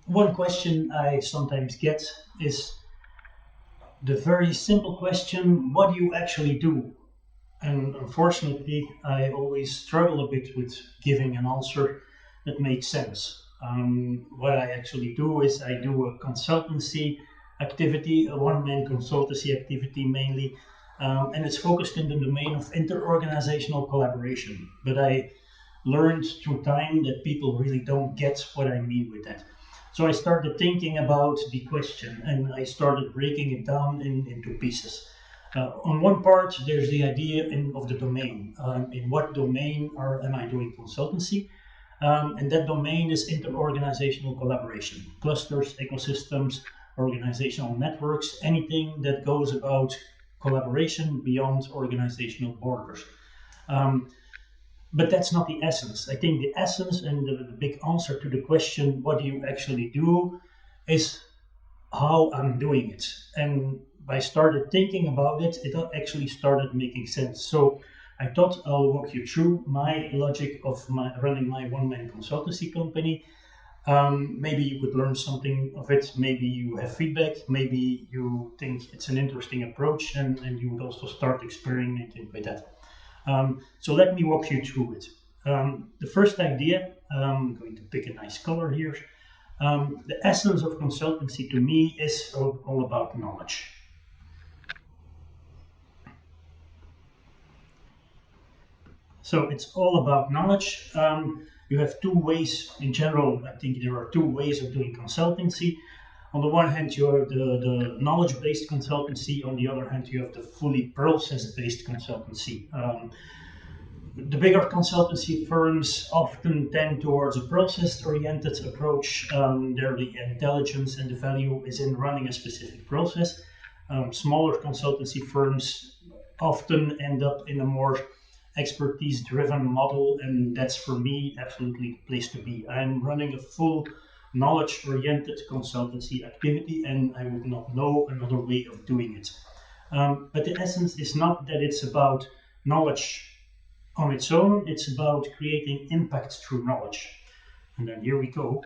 One question I sometimes get is the very simple question, what do you actually do? And unfortunately, I always struggle a bit with giving an answer that makes sense. What I actually do is I do a consultancy activity, a one-man consultancy activity mainly, and it's focused in the domain of inter-organizational collaboration. But I learned through time that people really don't get what I mean with that. So I started thinking about the question and I started breaking it down into pieces. On one part, there's the idea of the domain. In what domain am I doing consultancy? And that domain is inter-organizational collaboration, clusters, ecosystems, organizational networks, anything that goes about collaboration beyond organizational borders. Um, but that's not the essence. I think the essence and the big answer to the question, what do you actually do, is how I'm doing it. And I started thinking about it, it actually started making sense. So I thought I'll walk you through my logic of running my one-man consultancy company. Maybe you could learn something of it. Maybe you have feedback. Maybe you think it's an interesting approach and you would also start experimenting with that. So let me walk you through it. The first idea, I'm going to pick a nice color here. The essence of consultancy to me is all about knowledge. So it's all about knowledge. You have two ways in general. I think there are two ways of doing consultancy. On the one hand, you have the knowledge-based consultancy. On the other hand, you have the fully process-based consultancy. The bigger consultancy firms often tend towards a process-oriented approach. There, the intelligence and the value is in running a specific process. Smaller consultancy firms often end up in a more expertise-driven model, and that's for me absolutely the place to be. I'm running a full knowledge-oriented consultancy activity, and I would not know another way of doing it. But the essence is not that it's about knowledge on its own, it's about creating impact through knowledge. And then here we go.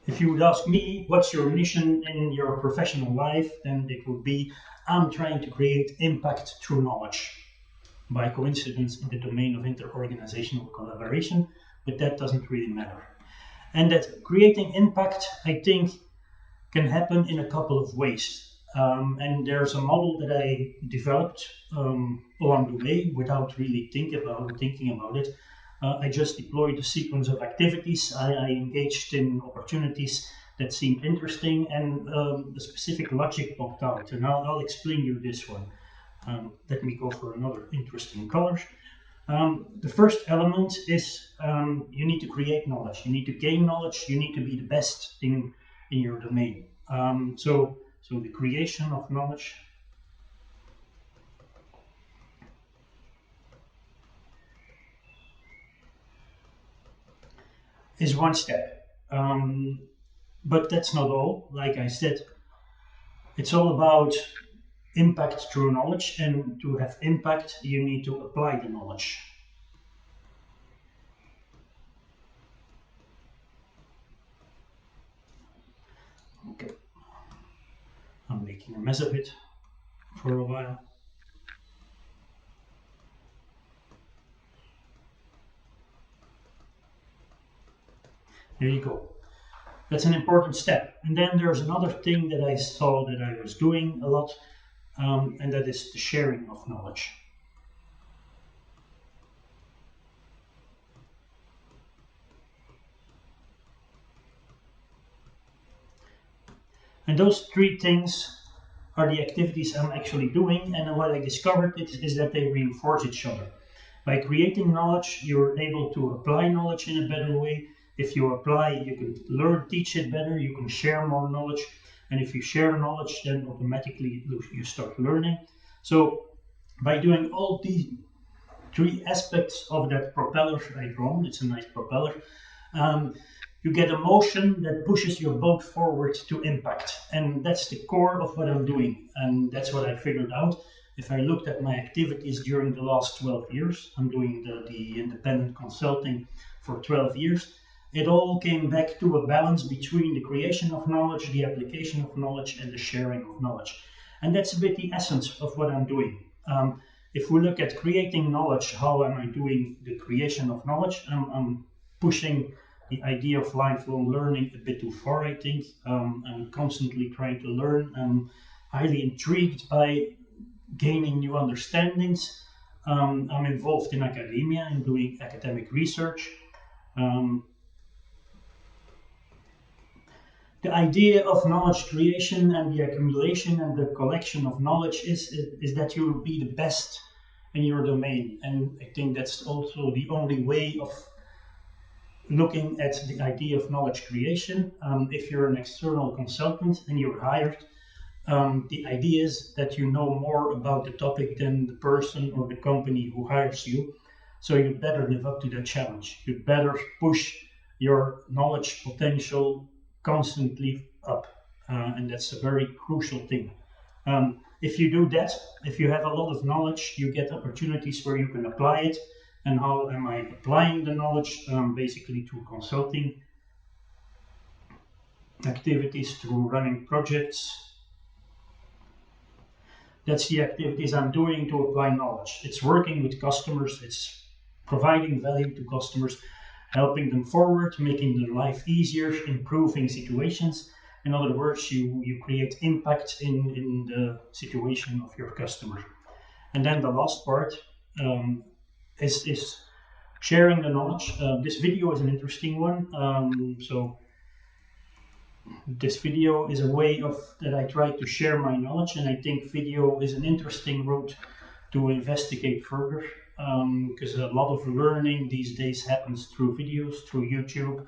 If you would ask me, what's your mission in your professional life, then it would be, I'm trying to create impact through knowledge. By coincidence, in the domain of inter-organizational collaboration, but that doesn't really matter. And that creating impact, I think, can happen in a couple of ways. And there's a model that I developed along the way without really thinking about it. I just deployed a sequence of activities. I engaged in opportunities that seemed interesting, and the specific logic popped out. And I'll explain you this one. Let me go for another interesting color. The first element is you need to create knowledge. You need to gain knowledge. You need to be the best in your domain. So the creation of knowledge is one step. But that's not all. Like I said, it's all about impact through knowledge, and to have impact, you need to apply the knowledge. Okay, I'm making a mess of it for a while. There you go. That's an important step. And then there's another thing that I saw that I was doing a lot, and that is the sharing of knowledge. And those three things are the activities I'm actually doing, and what I discovered is that they reinforce each other. By creating knowledge, you're able to apply knowledge in a better way. If you apply, you can learn, teach it better, you can share more knowledge, and if you share knowledge, then automatically you start learning. So by doing all these three aspects of that propeller I drawn, it's a nice propeller, you get a motion that pushes your boat forward to impact. And that's the core of what I'm doing. And that's what I figured out. If I looked at my activities during the last 12 years, I'm doing the independent consulting for 12 years, it all came back to a balance between the creation of knowledge, the application of knowledge, and the sharing of knowledge. And that's a bit the essence of what I'm doing. If we look at creating knowledge, how am I doing the creation of knowledge? I'm pushing the idea of lifelong learning a bit too far, I think. I'm constantly trying to learn. I'm highly intrigued by gaining new understandings. I'm involved in academia and doing academic research. Um, the idea of knowledge creation and the accumulation and the collection of knowledge is that you'll be the best in your domain. And I think that's also the only way of looking at the idea of knowledge creation. If you're an external consultant and you're hired, the idea is that you know more about the topic than the person or the company who hires you. So you better live up to that challenge. You better push your knowledge potential constantly up. And that's a very crucial thing. If you do that, if you have a lot of knowledge, you get opportunities where you can apply it. And how am I applying the knowledge? Basically through consulting activities, through running projects. That's the activities I'm doing to apply knowledge. It's working with customers, it's providing value to customers, helping them forward, making their life easier, improving situations. In other words, you create impact in the situation of your customer. And then the last part is sharing the knowledge. This video is an interesting one. So this video is a way of that I try to share my knowledge, and I think video is an interesting route to investigate further, because a lot of learning these days happens through videos, through YouTube.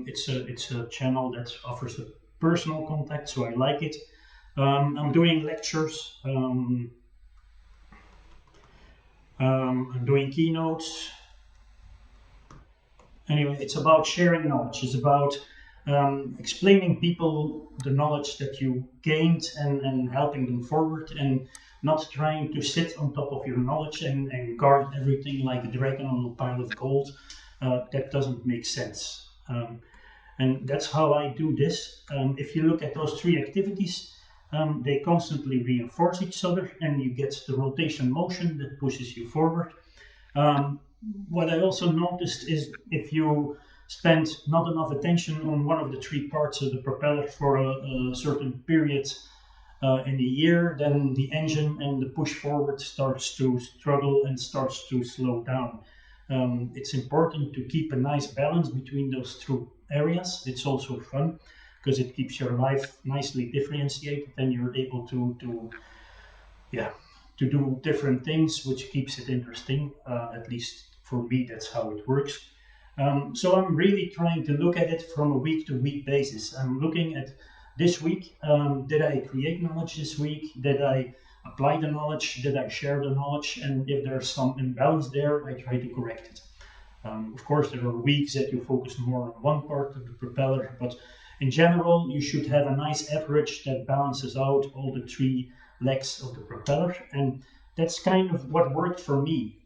It's a channel that offers a personal contact, so I like it. I'm doing lectures. I'm doing keynotes. Anyway, it's about sharing knowledge. It's about explaining people the knowledge that you gained and helping them forward, and not trying to sit on top of your knowledge and guard everything like a dragon on a pile of gold. That doesn't make sense. And that's how I do this. If you look at those three activities, they constantly reinforce each other, and you get the rotation motion that pushes you forward. What I also noticed is if you spend not enough attention on one of the three parts of the propeller for a certain period in a year, then the engine and the push forward starts to struggle and starts to slow down. It's important to keep a nice balance between those two areas. It's also fun because it keeps your life nicely differentiated, and you're able to do different things, which keeps it interesting. At least for me, that's how it works. So I'm really trying to look at it from a week-to-week basis. I'm looking at this week. Did I create knowledge this week? Did I apply the knowledge? Did I share the knowledge? And if there's some imbalance there, I try to correct it. Of course, there are weeks that you focus more on one part of the propeller, but in general, you should have a nice average that balances out all the three legs of the propeller. And that's kind of what worked for me.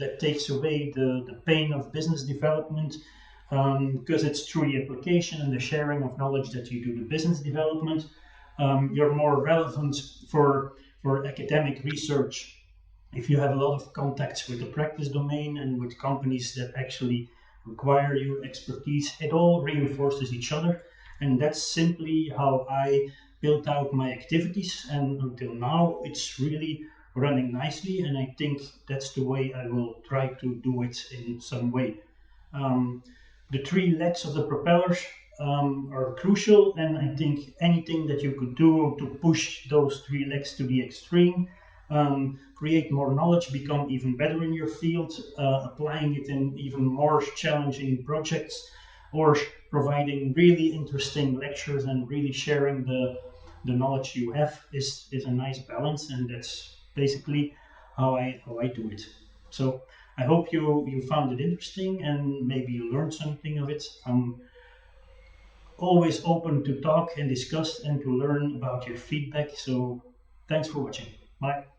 That takes away the pain of business development, because it's through the application and the sharing of knowledge that you do the business development. You're more relevant for academic research if you have a lot of contacts with the practice domain and with companies that actually require your expertise. It all reinforces each other, and that's simply how I built out my activities, and until now it's really running nicely, and I think that's the way I will try to do it in some way. The three legs of the propellers are crucial, and I think anything that you could do to push those three legs to the extreme, create more knowledge, become even better in your field, applying it in even more challenging projects, or providing really interesting lectures and really sharing the knowledge you have is a nice balance, and that's basically how I do it. So I hope you found it interesting and maybe you learned something of it. I'm always open to talk and discuss and to learn about your feedback. So thanks for watching. Bye.